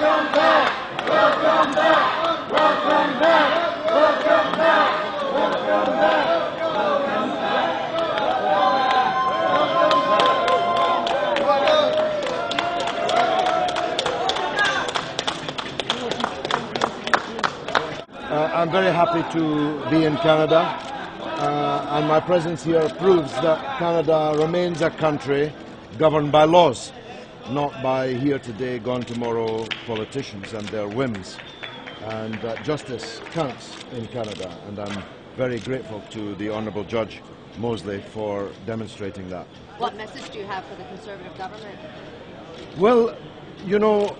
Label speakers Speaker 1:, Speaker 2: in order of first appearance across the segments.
Speaker 1: Welcome back! Welcome back! Welcome back! Welcome back! Welcome back! Welcome back!
Speaker 2: I'm very happy to be in Canada, and my presence here proves that Canada remains a country governed by laws, not by here today, gone tomorrow politicians and their whims. And that justice counts in Canada, and I'm very grateful to the Honourable Judge Mosley for demonstrating that.
Speaker 3: What message do you have for the Conservative government?
Speaker 2: Well, you know,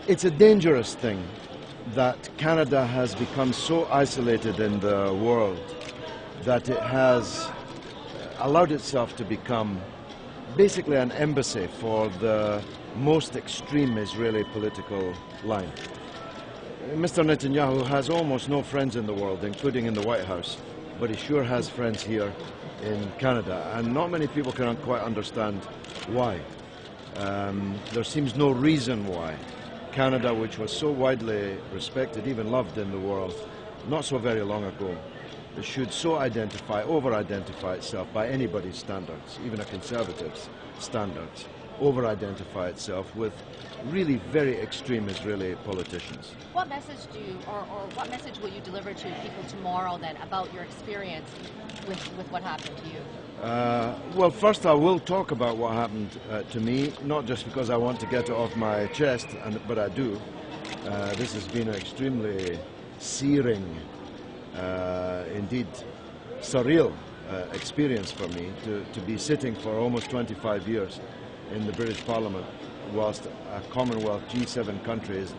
Speaker 2: it's a dangerous thing that Canada has become so isolated in the world that it has allowed itself to become basically an embassy for the most extreme Israeli political line. Mr. Netanyahu has almost no friends in the world, including in the White House, but he sure has friends here in Canada, and not many people can quite understand why. There seems no reason why Canada, which was so widely respected, even loved in the world, not so very long ago, should so over-identify itself by anybody's standards, even a conservative's standards, over-identify itself with really very extreme Israeli politicians.
Speaker 3: What message do you, or what message will you deliver to people tomorrow then about your experience with what happened to you?
Speaker 2: Well, first I will talk about what happened to me, not just because I want to get it off my chest, but I do. This has been an extremely searing, indeed surreal experience for me to be sitting for almost 25 years in the British Parliament whilst a Commonwealth G7 country is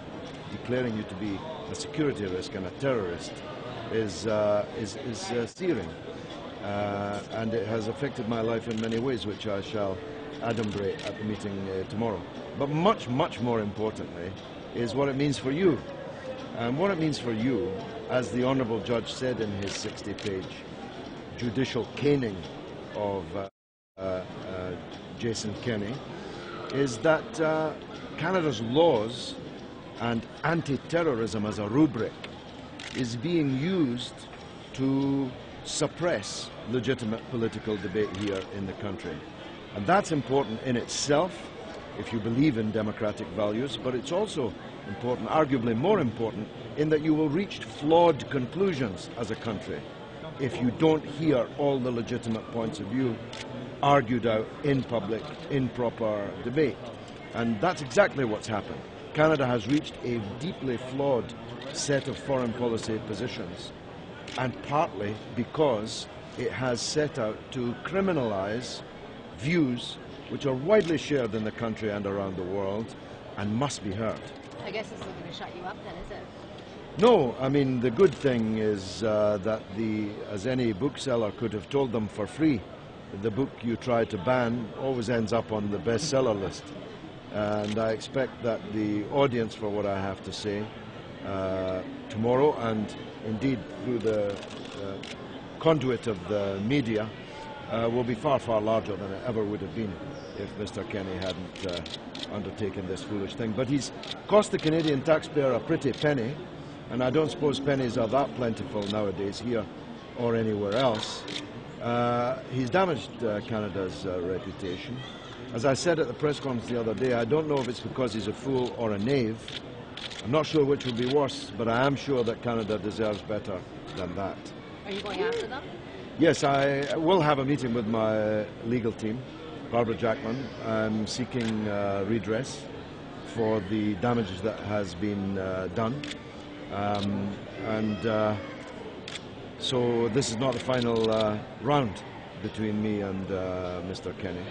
Speaker 2: declaring you to be a security risk and a terrorist is searing. And it has affected my life in many ways, which I shall adumbrate at the meeting tomorrow. But much, much more importantly is what it means for you. And what it means for you, as the Honourable Judge said in his 60-page judicial caning of Jason Kenney, is that Canada's laws and anti-terrorism as a rubric is being used to suppress legitimate political debate here in the country. And that's important in itself if you believe in democratic values, but it's also important, arguably more important, in that you will reach flawed conclusions as a country if you don't hear all the legitimate points of view argued out in public, in proper debate. And that's exactly what's happened. Canada has reached a deeply flawed set of foreign policy positions, and partly because it has set out to criminalize views which are widely shared in the country and around the world and must be heard.
Speaker 3: I guess it's not going to shut you up then, is it?
Speaker 2: No, I mean, the good thing is that as any bookseller could have told them for free, the book you try to ban always ends up on the bestseller list. And I expect that the audience for what I have to say tomorrow, and indeed through the conduit of the media, will be far, far larger than it ever would have been if Mr. Kenney hadn't undertaken this foolish thing. But he's cost the Canadian taxpayer a pretty penny, and I don't suppose pennies are that plentiful nowadays here or anywhere else. He's damaged Canada's reputation. As I said at the press conference the other day, I don't know if it's because he's a fool or a knave. I'm not sure which would be worse, but I am sure that Canada deserves better than that.
Speaker 3: Are you going after them?
Speaker 2: Yes, I will have a meeting with my legal team, Barbara Jackman. I'm seeking redress for the damages that has been done. So this is not the final round between me and Mr. Kenney.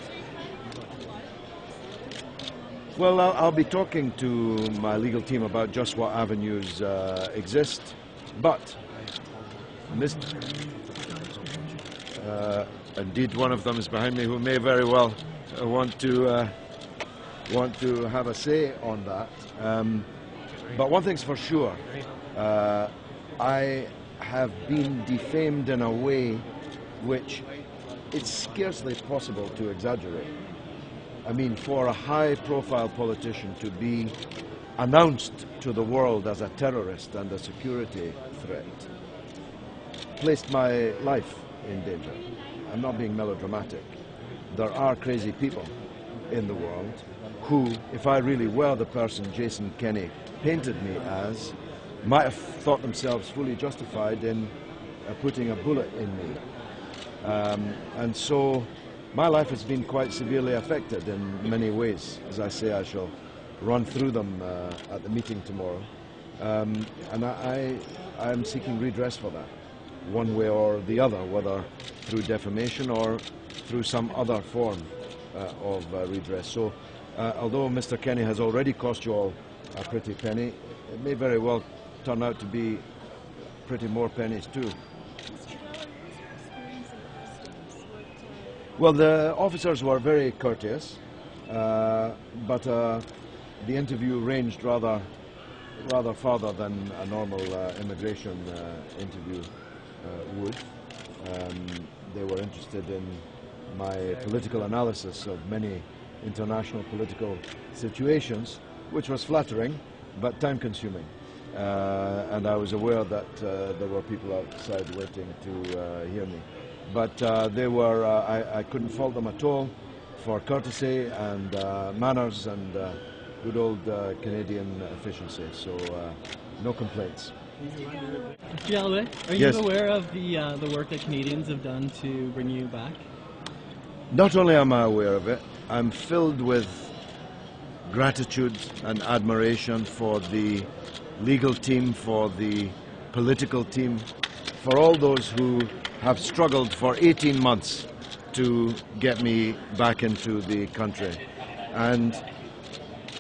Speaker 2: Well, I'll be talking to my legal team about just what avenues exist, but indeed one of them is behind me who may very well want to have a say on that. But one thing's for sure, I have been defamed in a way which it's scarcely possible to exaggerate. I mean, for a high-profile politician to be announced to the world as a terrorist and a security threat, placed my life in danger. I'm not being melodramatic. There are crazy people in the world who, if I really were the person Jason Kenney painted me as, might have thought themselves fully justified in putting a bullet in me. And so my life has been quite severely affected in many ways. As I say, I shall run through them at the meeting tomorrow. And I'm seeking redress for that, one way or the other, whether through defamation or through some other form of redress. So although Mr. Kenney has already cost you all a pretty penny, it may very well turn out to be pretty more pennies too. Well, the officers were very courteous, but the interview ranged rather farther than a normal immigration interview would. They were interested in my political analysis of many international political situations, which was flattering but time-consuming. And I was aware that there were people outside waiting to hear me. But they were, I couldn't fault them at all for courtesy and manners and good old Canadian efficiency. So no complaints.
Speaker 4: Mr. Galloway, are you aware of the work that Canadians have done to bring you back?
Speaker 2: Not only am I aware of it, I'm filled with gratitude and admiration for the legal team, for the political team, for all those who have struggled for 18 months to get me back into the country. And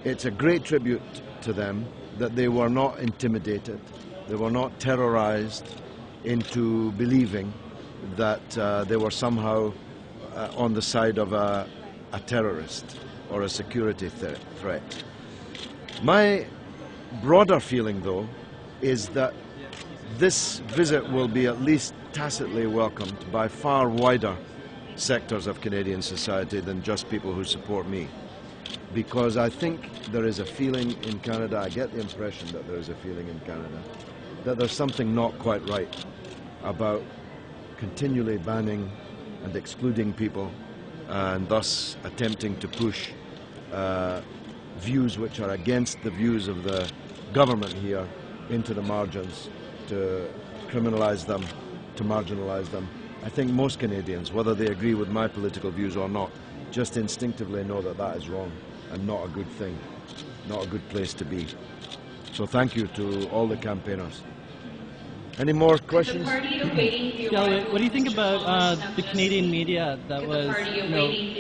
Speaker 2: it's a great tribute to them that they were not intimidated, they were not terrorized into believing that they were somehow on the side of a terrorist or a security threat. My broader feeling, though, is that this visit will be at least tacitly welcomed by far wider sectors of Canadian society than just people who support me. Because I think there is a feeling in Canada, I get the impression that there is a feeling in Canada, that there's something not quite right about continually banning and excluding people and thus attempting to push views which are against the views of the government here into the margins, to criminalize them, to marginalize them. I think most Canadians, whether they agree with my political views or not, just instinctively know that that is wrong and not a good thing, not a good place to be. So thank you to all the campaigners. Any more questions?
Speaker 4: Galloway, what do you think about the Canadian media that was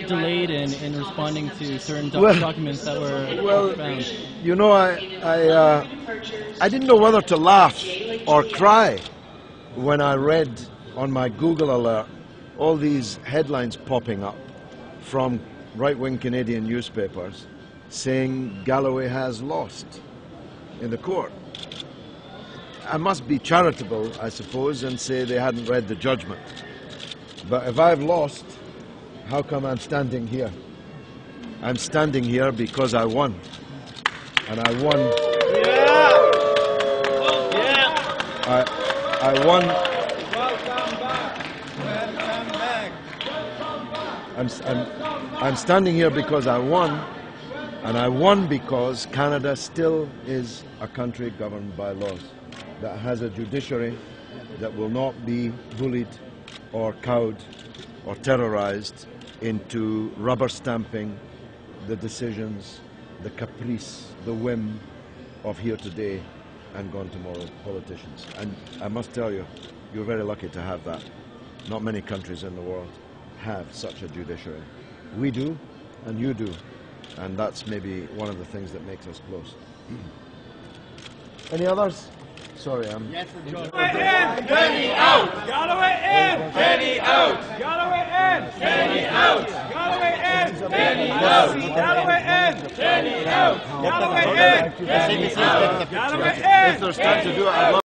Speaker 4: delayed in responding to certain documents that were found?
Speaker 2: You know, I didn't know whether to laugh or cry when I read on my Google alert all these headlines popping up from right-wing Canadian newspapers saying Galloway has lost in the court. I must be charitable, I suppose, and say they hadn't read the judgment. But if I've lost, how come I'm standing here? I'm standing here because I won. And I won.
Speaker 1: Yeah! Yeah!
Speaker 2: I won.
Speaker 1: Welcome back! Welcome back!
Speaker 2: I'm standing here because I won. And I won because Canada still is a country governed by laws, that has a judiciary that will not be bullied or cowed or terrorized into rubber stamping the decisions, the caprice, the whim of here today and gone tomorrow politicians. And I must tell you, you're very lucky to have that. Not many countries in the world have such a judiciary. We do, and you do, and that's maybe one of the things that makes us close. Any others? Sorry, I'm...
Speaker 1: Yes, Kenney out! Galloway in! Kenney out! Galloway in! Kenney out! Galloway in! Kenney out! Galloway in! Kenney out! Galloway in! Kenney out! Galloway in!
Speaker 2: If there's time to do it, I'd love